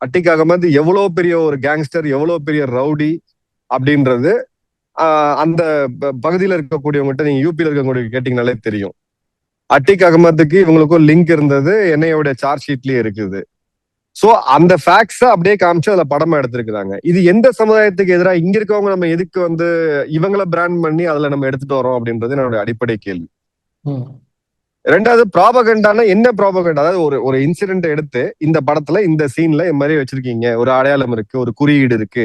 அட்டிக் அகமது எவ்வளவு பெரிய ஒரு கேங்ஸ்டர், எவ்வளவு பெரிய ரவுடி அப்படின்றது அந்த பகுதியில இருக்கக்கூடியவங்ககிட்ட நீங்க யூபியில இருக்கக்கூடிய கேட்டீங்கனாலே தெரியும். அட்டிக் அகமதுக்கு இவங்களுக்கும் லிங்க் இருந்தது என்னையோட சார்ஜ் ஷீட்லயே இருக்குது. சோ அந்த ஃபேக்ட்ஸ அப்படியே காமிச்சு அதுல படமா எடுத்திருக்கிறாங்க. இது எந்த சமுதாயத்துக்கு எதிராக இங்க இருக்கவங்க நம்ம எதுக்கு இவங்கள பிராண்ட் பண்ணி அதுல நம்ம எடுத்துட்டு வரோம் அப்படின்றது என்னோட அடிப்படை கேள்வி. ரெண்டாவது, ப்ராபகண்டானா என்ன ப்ராபகண்டா? அதாவது ஒரு ஒரு இன்சிடென்ட் எடுத்து இந்த படத்துல இந்த சீன்ல இந்த மாதிரி வச்சிருக்கீங்க, ஒரு அடையாளம் இருக்கு, ஒரு குறியீடு இருக்கு,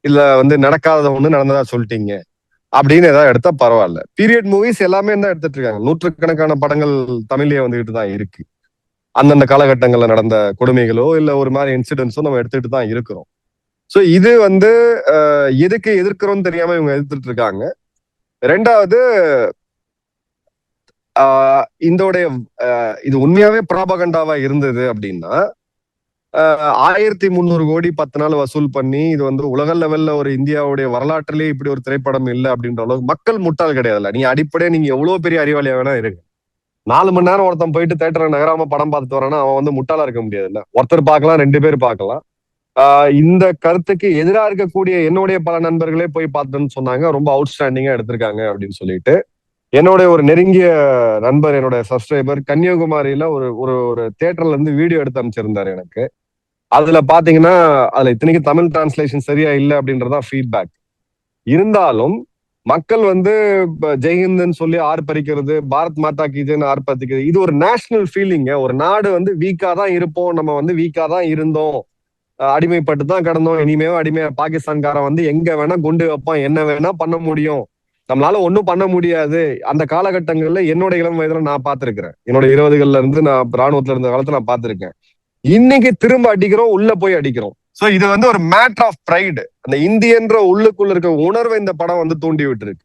இல்ல நடக்காத ஒண்ணு நடந்ததா சொல்லிட்டீங்க அப்படின்னு ஏதாவது எடுத்தா பரவாயில்ல. பீரியட் மூவிஸ் எல்லாமே தான் எடுத்துட்டு இருக்காங்க. நூற்றுக்கணக்கான படங்கள் தமிழ்லயே வந்துகிட்டு தான் இருக்கு. அந்தந்த காலகட்டங்கள்ல நடந்த கொடுமைகளோ இல்ல ஒரு மாதிரி இன்சிடென்ட்ஸோ நம்ம எடுத்துட்டு தான் இருக்கிறோம். சோ இது எதுக்கு எதிர்க்கிறோம்னு தெரியாம இவங்க எடுத்துட்டு இருக்காங்க. ரெண்டாவது, இதோடைய இது உண்மையாவே ப்ராபகண்டாவா இருந்தது அப்படின்னா 1300 கோடி 10 நாள் வசூல் பண்ணி இது உலக லெவல்ல ஒரு இந்தியாவுடைய வரலாற்றிலேயே இப்படி ஒரு திரைப்படம் இல்லை அப்படின்ற அளவுக்கு மக்கள் முட்டாள் கிடையாதுல்ல. நீங்க அடிப்படையா நீங்க எவ்வளவு பெரிய அறிவாளியா வேணா இருக்கு. 4 மணி நேரம் ஒருத்தன் போயிட்டு தேட்டரை நகராம படம் பார்த்துட்டு வரானா அவன் முட்டாளா இருக்க முடியாதுல்ல. ஒருத்தர் பார்க்கலாம், 2 பேர் பார்க்கலாம். இந்த கருத்துக்கு எதிராக இருக்கக்கூடிய என்னுடைய பல நண்பர்களே போய் பார்த்துன்னு சொன்னாங்க, ரொம்ப அவுட்ஸ்டாண்டிங்கா எடுத்திருக்காங்க அப்படின்னு சொல்லிட்டு. என்னுடைய ஒரு நெருங்கிய நண்பர், என்னோட சப்ஸ்கிரைபர் கன்னியாகுமரியில ஒரு ஒரு தியேட்டர்ல இருந்து வீடியோ எடுத்து அமைச்சிருந்தாரு எனக்கு. அதுல பாத்தீங்கன்னா அதுல இத்தனைக்கு தமிழ் டிரான்ஸ்லேஷன் சரியா இல்லை அப்படின்றதான் ஃபீட்பேக். இருந்தாலும் மக்கள் ஜெய்ஹிந்த்னு சொல்லி ஆர்ப்பரிக்கிறது, பாரத் மாதா கி ஜெய்னு ஆர்ப்பரிக்கிறது, இது ஒரு நேஷனல் ஃபீலிங்க. ஒரு நாடு வீக்கா தான் இருப்போம், நம்ம வீக்கா தான் இருந்தோம், அடிமைப்பட்டு தான் கிடந்தோம், இனிமே அடிமையா பாகிஸ்தான்காரன் எங்க வேணா குண்டு வைப்பான், என்ன வேணா பண்ண முடியும், நம்மளால ஒன்னும் பண்ண முடியாது. அந்த காலகட்டங்கள்ல என்னோட இளம் வயதுல நான் பார்த்திருக்கிறேன். என்னோட 20கள்ல இருந்து நான் ராணுவத்துல இருந்த காலத்துல நான் பார்த்திருக்கேன். இன்னைக்கு திரும்ப அடிக்கிறோம், உள்ள போய் அடிக்கிறோம். சோ இது ஒரு மேட்டர் ஆஃப் பிரைடு. அந்த இந்தியன்ற உள்ளுக்குள்ள இருக்க உணர்வை இந்த படம் தூண்டி விட்டு இருக்கு.